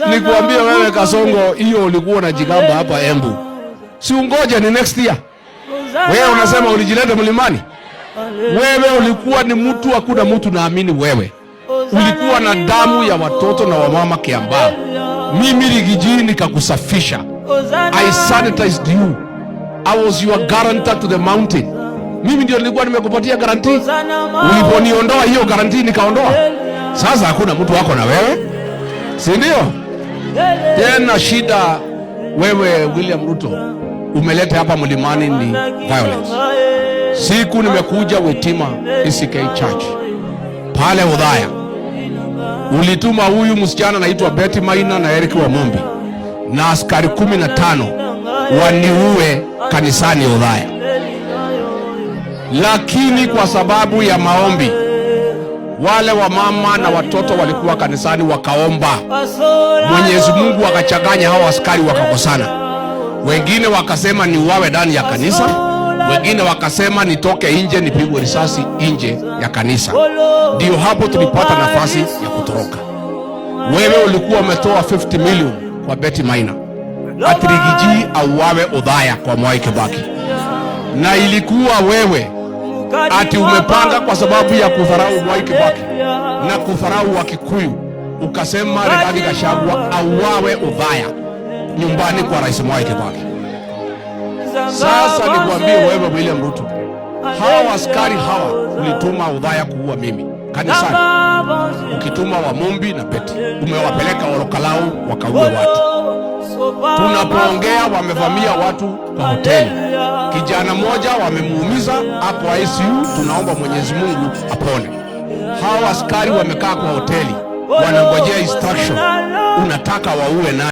Nikuambia wewe Kasongo, hiyo ulikuwa unajigamba hapa Embu. Si ungoje ni next year. Wewe unasema ulijileta mlimani. Wewe ulikuwa ni mtu, hakuna mtu naamini wewe. Ulikuwa na damu ya watoto na wamama Kiambaa. Mimi Rigiji nikakusafisha. I sanitized you. I was your guarantor to the mountain. Mimi ndio nilikuwa nimekupatia guarantee. Uliponiondoa hiyo guarantee nikaondoa. Sasa hakuna mtu wako na wewe. Si ndio? Tena shida wewe William Ruto umeleta hapa mlimani ni violence. Siku nimekuja Wetima ECK Church pale Udhaya, ulituma huyu msichana anaitwa Betty Maina na Eric Wamombi na askari 15 waniue kanisani Udhaya, lakini kwa sababu ya maombi wale wa mama na watoto walikuwa kanisani wakaomba, Mwenyezi Mungu akachanganya hao askari wakakosana. Wengine wakasema ni uwawe ndani ya kanisa, wengine wakasema nitoke nje nipigwe risasi nje ya kanisa. Ndio hapo tulipata nafasi ya kutoroka. Wewe ulikuwa umetoa 50 million kwa Betty Maina ati Rigiji auawe Udhaya kwa Mwai Kibaki, na ilikuwa wewe ati umepanga kwa sababu ya kudharau Mwai Kibaki na kudharau wa Kikuyu, ukasema Rigathi Gachagua auawe Udhaya nyumbani kwa Rais Mwai Kibaki. Sasa nikwambie wewe William Ruto, hawa askari hawa ulituma Udhaya kuua mimi kanisani, ukituma Wamombi na Betty, umewapeleka Orokalau wakaue watu. Tunapoongea wamevamia watu kwa hoteli, kijana mmoja wamemuumiza hapo ICU, tunaomba Mwenyezi Mungu apone. Hawa askari wamekaa kwa hoteli wanangojea instruction, unataka waue na